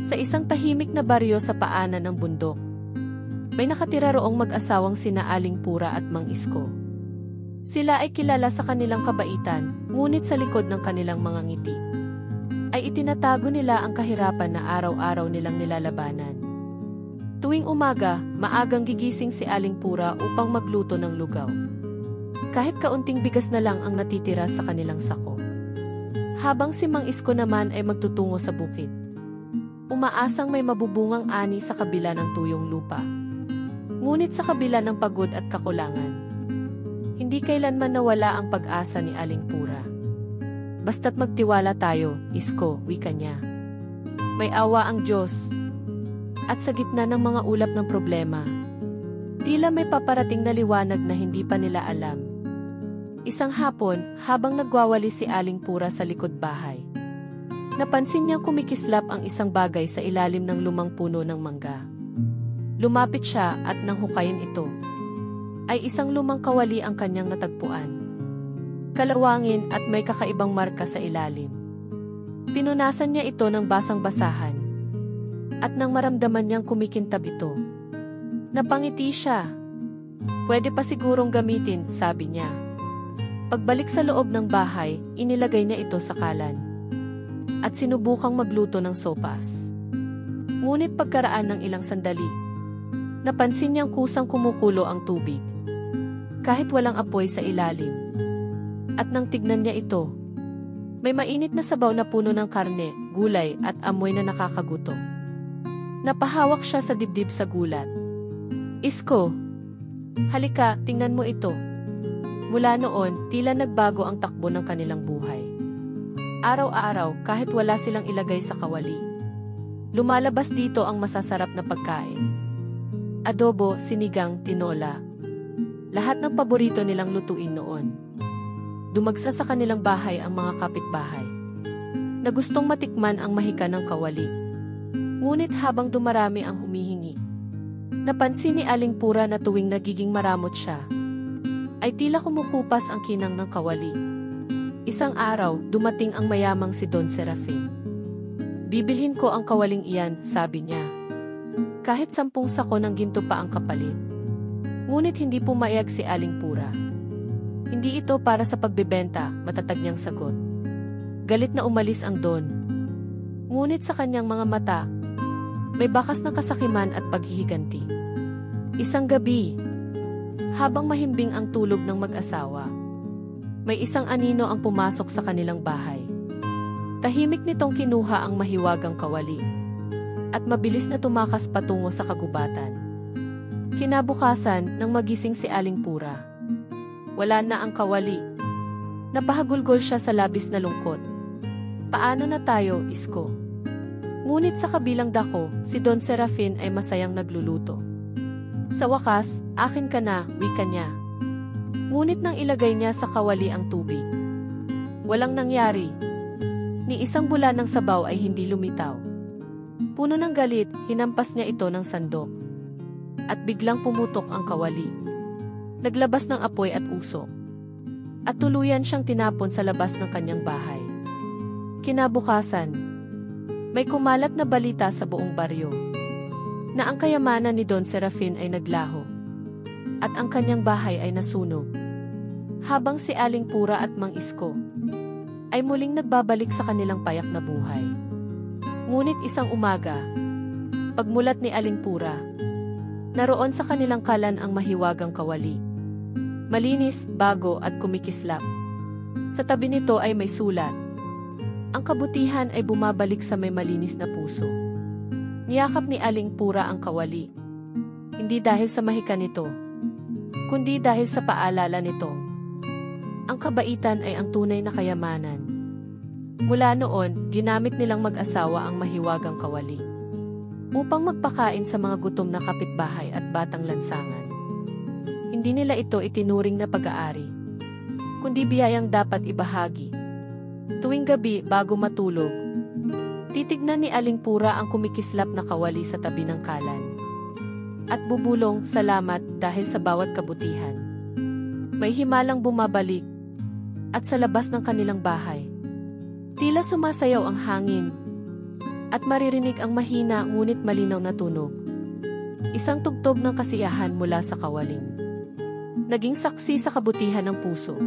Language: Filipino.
Sa isang tahimik na baryo sa paanan ng bundok, may nakatira roong mag-asawang sina Aling Pura at Mang Isko. Sila ay kilala sa kanilang kabaitan, ngunit sa likod ng kanilang mga ngiti ay itinatago nila ang kahirapan na araw-araw nilang nilalabanan. Tuwing umaga, maagang gigising si Aling Pura upang magluto ng lugaw. Kahit kaunting bigas na lang ang natitira sa kanilang sako. Habang si Mang Isko naman ay magtutungo sa bukid. Umaasang may mabubungang ani sa kabila ng tuyong lupa. Ngunit sa kabila ng pagod at kakulangan, hindi kailanman nawala ang pag-asa ni Aling Pura. Basta't magtiwala tayo, Isko, wika niya. May awa ang Diyos. At sa gitna ng mga ulap ng problema, tila may paparating na liwanag na hindi pa nila alam. Isang hapon, habang nagwawali si Aling Pura sa likod bahay, napansin niyang kumikislap ang isang bagay sa ilalim ng lumang puno ng mangga. Lumapit siya at nang hukayin ito, ay isang lumang kawali ang kanyang natagpuan. Kalawangin at may kakaibang marka sa ilalim. Pinunasan niya ito ng basang-basahan. At nang maramdaman niyang kumikintab ito, napangiti siya. Pwede pa sigurong gamitin, sabi niya. Pagbalik sa loob ng bahay, inilagay niya ito sa kalan. At sinubukang magluto ng sopas. Ngunit pagkaraan ng ilang sandali, napansin niyang kusang kumukulo ang tubig. Kahit walang apoy sa ilalim. At nang tignan niya ito, may mainit na sabaw na puno ng karne, gulay at amoy na nakakagutom. Napahawak siya sa dibdib sa gulat. Isko, halika, tingnan mo ito. Mula noon, tila nagbago ang takbo ng kanilang buhay. Araw-araw, kahit wala silang ilagay sa kawali, lumalabas dito ang masasarap na pagkain. Adobo, sinigang, tinola. Lahat ng paborito nilang lutuin noon. Dumagsa sa kanilang bahay ang mga kapitbahay na gustong matikman ang mahika ng kawali. Ngunit habang dumarami ang humihingi, napansin ni Aling Pura na tuwing nagiging maramot siya, ay tila kumukupas ang kinang ng kawali. Isang araw, dumating ang mayamang si Don Serafin. Bibilhin ko ang kawaling iyan, sabi niya. Kahit 10 sako ng ginto pa ang kapalit. Ngunit hindi pumayag si Aling Pura. Hindi ito para sa pagbebenta, matatag niyang sagot. Galit na umalis ang Don. Ngunit sa kanyang mga mata, may bakas na kasakiman at paghihiganti. Isang gabi, habang mahimbing ang tulog ng mag-asawa, may isang anino ang pumasok sa kanilang bahay. Tahimik nitong kinuha ang mahiwagang kawali at mabilis na tumakas patungo sa kagubatan. Kinabukasan, nang magising si Aling Pura, wala na ang kawali. Napahagulgol siya sa labis na lungkot. Paano na tayo, Isko? Ngunit sa kabilang dako, si Don Serafin ay masayang nagluluto. Sa wakas, akin ka na, wika niya. Ngunit nang ilagay niya sa kawali ang tubig, walang nangyari. Ni isang bula ng sabaw ay hindi lumitaw. Puno ng galit, hinampas niya ito ng sandok. At biglang pumutok ang kawali. Naglabas ng apoy at usok. At tuluyan siyang tinapon sa labas ng kanyang bahay. Kinabukasan, may kumalat na balita sa buong baryo na ang kayamanan ni Don Serafin ay naglaho at ang kanyang bahay ay nasunog. Habang si Aling Pura at Mang Isko ay muling nagbabalik sa kanilang payak na buhay. Ngunit isang umaga, pagmulat ni Aling Pura, naroon sa kanilang kalan ang mahiwagang kawali. Malinis, bago at kumikislap. Sa tabi nito ay may sulat. Ang kabutihan ay bumabalik sa may malinis na puso. Niyakap ni Aling Pura ang kawali. Hindi dahil sa mahika nito, kundi dahil sa paalala nito. Ang kabaitan ay ang tunay na kayamanan. Mula noon, ginamit nilang mag-asawa ang mahiwagang kawali upang magpakain sa mga gutom na kapitbahay at batang lansangan. Hindi nila ito itinuring na pag-aari, kundi biyayang dapat ibahagi. Tuwing gabi bago matulog, titignan ni Aling Pura ang kumikislap na kawali sa tabi ng kalan. At bubulong, salamat dahil sa bawat kabutihan. May himalang bumabalik, at sa labas ng kanilang bahay, tila sumasayaw ang hangin. at maririnig ang mahina ngunit malinaw na tunog. Isang tugtog ng kasiyahan mula sa kawaling. Naging saksi sa kabutihan ng puso.